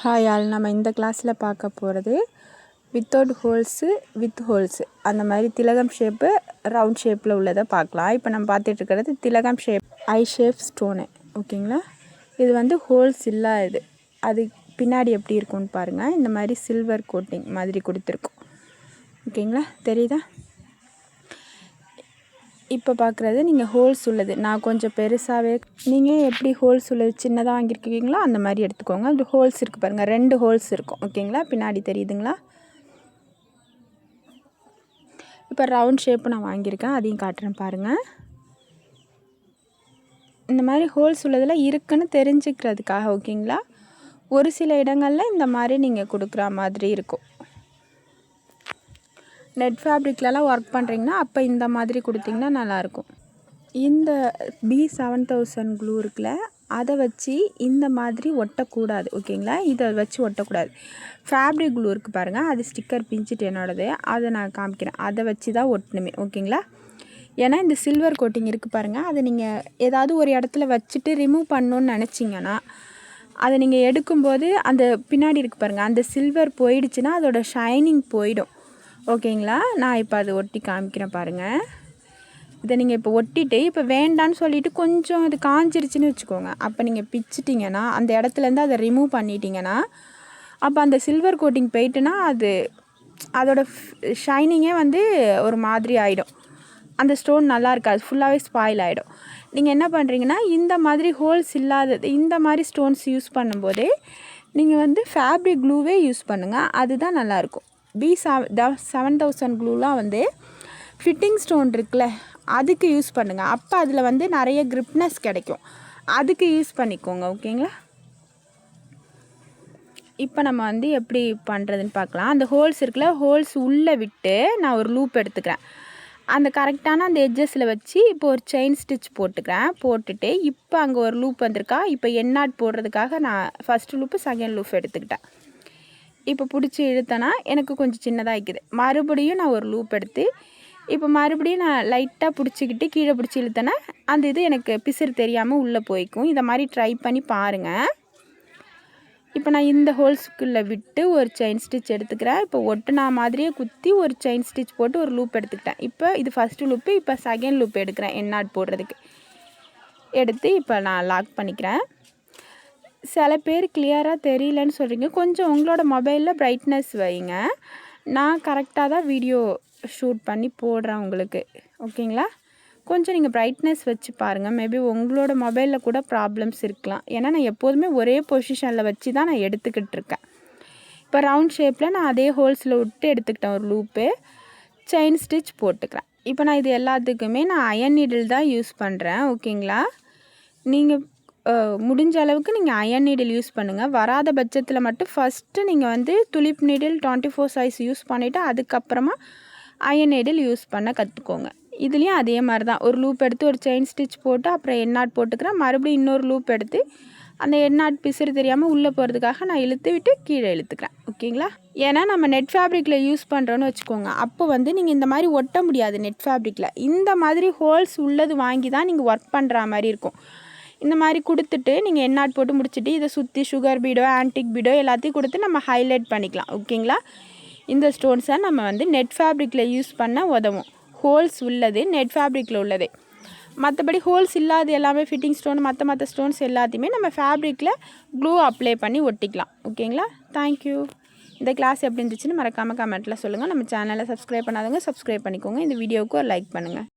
Hi all, நம்ம இந்த கிளாஸில் பார்க்க போகிறது வித்தவுட் ஹோல்ஸு வித் ஹோல்ஸு அந்த மாதிரி திலகம் ஷேப்பு ரவுண்ட் ஷேப்பில் உள்ளதை பார்க்கலாம். இப்போ நம்ம பார்த்துட்ருக்கிறது திலகம் ஷேப் ஐ ஷேப் ஸ்டோனு. ஓகேங்களா, இது வந்து ஹோல்ஸ் இல்லாது அது பின்னாடி எப்படி இருக்கும்னு பாருங்கள். இந்த மாதிரி சில்வர் கோட்டிங் மாதிரி கொடுத்துருக்கோம். ஓகேங்களா, தெரியுதா? இப்போ பார்க்குறது நீங்கள் ஹோல்ஸ் உள்ளது. நான் கொஞ்சம் பெருசாகவே, நீங்கள் எப்படி ஹோல்ஸ் உள்ளது சின்னதாக வாங்கியிருக்கீங்களோ அந்த மாதிரி எடுத்துக்கோங்க. அது ஹோல்ஸ் இருக்குது பாருங்கள், 2 ஹோல்ஸ் இருக்கும். ஓகேங்களா, பின்னாடி தெரியுதுங்களா? இப்போ ரவுண்ட் ஷேப்பு நான் வாங்கியிருக்கேன், அதையும் காட்டுறேன் பாருங்கள். இந்த மாதிரி ஹோல்ஸ் உள்ளதில் இருக்குன்னு தெரிஞ்சுக்கிறதுக்காக. ஓகேங்களா, ஒரு சில இடங்களில் இந்த மாதிரி நீங்கள் கொடுக்குற மாதிரி இருக்கும். நெட் ஃபேப்ரிக்லலாம் ஒர்க் பண்ணுறீங்கன்னா அப்போ இந்த மாதிரி கொடுத்திங்கன்னா நல்லாயிருக்கும். இந்த B7000 க்ளூ இருக்குல்ல, அதை வச்சு இந்த மாதிரி ஒட்டக்கூடாது. ஓகேங்களா, இதை வச்சு ஒட்டக்கூடாது. ஃபேப்ரிக் க்ளூ இருக்குது பாருங்கள், அது ஸ்டிக்கர் பிஞ்சிட்டு என்னோடது, அதை நான் காமிக்கிறேன். அதை வச்சு தான் ஒட்டணுமே. ஓகேங்களா, ஏன்னா இந்த சில்வர் கோட்டிங் இருக்குது பாருங்கள், அதை நீங்கள் ஏதாவது ஒரு இடத்துல வச்சுட்டு ரிமூவ் பண்ணணுன்னு நினச்சிங்கன்னா அதை நீங்கள் எடுக்கும்போது அந்த பின்னாடி இருக்குது பாருங்கள், அந்த சில்வர் போயிடுச்சுன்னா அதோட ஷைனிங் போயிடும். ஓகேங்களா, நான் இப்போ அதை ஒட்டி காமிக்கிறேன் பாருங்கள். இதை நீங்கள் இப்போ ஒட்டிட்டு இப்போ வேண்டான்னு சொல்லிவிட்டு கொஞ்சம் அது காஞ்சிருச்சுன்னு வச்சுக்கோங்க. அப்போ நீங்கள் பிச்சிட்டிங்கன்னா அந்த இடத்துலேருந்து அதை ரிமூவ் பண்ணிட்டீங்கன்னா அப்போ அந்த சில்வர் கோட்டிங் போயிட்டுனா அது அதோட ஷைனிங்கே வந்து ஒரு மாதிரி ஆகிடும். அந்த ஸ்டோன் நல்லா இருக்காது, ஃபுல்லாகவே ஸ்பாயில் ஆகிடும். நீங்கள் என்ன பண்ணுறீங்கன்னா இந்த மாதிரி ஹோல்ஸ் இல்லாதது இந்த மாதிரி ஸ்டோன்ஸ் யூஸ் பண்ணும்போதே நீங்கள் வந்து ஃபேப்ரிக் க்ளூவே யூஸ் பண்ணுங்கள், அதுதான் நல்லாயிருக்கும். B7000 க்ளூலாம் வந்து ஃபிட்டிங் ஸ்டோன் இருக்குல்ல, அதுக்கு யூஸ் பண்ணுங்கள். அப்போ அதில் வந்து நிறைய கிரிப்னஸ் கிடைக்கும், அதுக்கு யூஸ் பண்ணிக்கோங்க. ஓகேங்களா, இப்போ நம்ம வந்து எப்படி பண்ணுறதுன்னு பார்க்கலாம். அந்த ஹோல்ஸ் இருக்குல்ல, ஹோல்ஸ் உள்ளே விட்டு நான் ஒரு லூப் எடுத்துக்கிறேன். அந்த கரெக்டான அந்த எட்ஜஸில் வச்சு இப்போ ஒரு செயின் ஸ்டிச் போட்டுக்கிறேன். போட்டுட்டு இப்போ அங்கே ஒரு லூப் வந்திருக்கா, இப்போ எண்ணாட் போடுறதுக்காக நான் ஃபஸ்ட்டு லூப்பு செகண்ட் லூப் எடுத்துக்கிட்டேன். இப்போ பிடிச்சி இழுத்தேன்னா எனக்கு கொஞ்சம் சின்னதாக இருக்குது. மறுபடியும் நான் ஒரு லூப் எடுத்து இப்போ மறுபடியும் நான் லைட்டாக பிடிச்சிக்கிட்டு கீழே பிடிச்சி இழுத்தேன்னா அந்த இது எனக்கு பிசுறு தெரியாமல் உள்ளே போய்க்கும். இதை மாதிரி ட்ரை பண்ணி பாருங்கள். இப்போ நான் இந்த ஹோல்ஸ்குள்ளே விட்டு ஒரு செயின் ஸ்டிச் எடுத்துக்கிறேன். இப்போ ஒட்டுனா மாதிரியே குத்தி ஒரு செயின் ஸ்டிச் போட்டு ஒரு லூப் எடுத்துக்கிட்டேன். இப்போ இது ஃபஸ்ட்டு லூப்பு, இப்போ செகண்ட் லூப் எடுக்கிறேன் எண்ணாட் போடுறதுக்கு. எடுத்து இப்போ நான் லாக் பண்ணிக்கிறேன். சில பேர் கிளியராக தெரியலன்னு சொல்கிறீங்க, கொஞ்சம் உங்களோட மொபைலில் ப்ரைட்னஸ் வைங்க. நான் கரெக்டாக தான் வீடியோ ஷூட் பண்ணி போடுறேன் உங்களுக்கு. ஓகேங்களா, கொஞ்சம் நீங்கள் ப்ரைட்னஸ் வச்சு பாருங்கள். மேபி உங்களோட மொபைலில் கூட ப்ராப்ளம்ஸ் இருக்கலாம். ஏன்னா நான் எப்போதுமே ஒரே பொசிஷனில் வச்சு தான் நான் எடுத்துக்கிட்டு இருக்கேன். இப்போ ரவுண்ட் ஷேப்பில் நான் அதே ஹோல்ஸில் விட்டு எடுத்துக்கிட்டேன் ஒரு லூப்பு, செயின் ஸ்டிச் போட்டுக்கிறேன். இப்போ நான் இது எல்லாத்துக்குமே நான் அயன் நீடில் தான் யூஸ் பண்ணுறேன். ஓகேங்களா, நீங்கள் முடிஞ்ச அளவுக்கு நீங்கள் அயன் நீடில் யூஸ் பண்ணுங்கள். வராத பட்சத்தில் மட்டும் ஃபஸ்ட்டு நீங்கள் வந்து துலிப் நீடில் 24 சைஸ் யூஸ் பண்ணிவிட்டு அதுக்கப்புறமா அயன் நீடில் யூஸ் பண்ண கற்றுக்கோங்க. இதுலேயும் அதே மாதிரி தான், ஒரு லூப் எடுத்து ஒரு செயின் ஸ்டிச் போட்டு அப்புறம் எண்ணாட் போட்டுக்கிறேன். மறுபடியும் இன்னொரு லூப் எடுத்து அந்த எண்ணாட் பிசுறு தெரியாமல் உள்ளே போகிறதுக்காக நான் இழுத்து விட்டு கீழே இழுத்துக்கிறேன். ஓகேங்களா, ஏன்னா நம்ம நெட் ஃபேப்ரிக்கில் யூஸ் பண்ணுறோன்னு வச்சுக்கோங்க, அப்போ வந்து நீங்கள் இந்த மாதிரி ஒட்ட முடியாது. நெட் ஃபேப்ரிக்கில் இந்த மாதிரி ஹோல்ஸ் உள்ளது வாங்கி தான் நீங்கள் ஒர்க் பண்ணுற மாதிரி இருக்கும். இந்த மாதிரி கொடுத்துட்டு நீங்கள் எண்ணாட் போட்டு முடிச்சுட்டு இதை சுற்றி சுகர் பீடோ ஆன்டிக் பீடோ எல்லாத்தையும் கொடுத்து நம்ம ஹைலைட் பண்ணிக்கலாம். ஓகேங்களா, இந்த ஸ்டோன்ஸை நம்ம வந்து நெட் ஃபேப்ரிக்கில் யூஸ் பண்ண உதவும். ஹோல்ஸ் உள்ளது நெட் ஃபேப்ரிக்கில் உள்ளது, மற்றபடி ஹோல்ஸ் இல்லாத எல்லாமே ஃபிட்டிங் ஸ்டோன் மற்ற ஸ்டோன்ஸ் எல்லாத்தையுமே நம்ம ஃபேப்ரிக்கில் க்ளூ அப்ளை பண்ணி ஒட்டிக்கலாம். ஓகேங்களா, தேங்க்யூ. இந்த கிளாஸ் எப்படி இருந்துச்சுன்னு மறக்காமல் கமெண்ட்டில் சொல்லுங்கள். நம்ம சேனலை சப்ஸ்கிரைப் பண்ணாதவங்க சப்ஸ்கிரைப் பண்ணிக்கோங்க. இந்த வீடியோவுக்கு ஒரு லைக் பண்ணுங்கள்.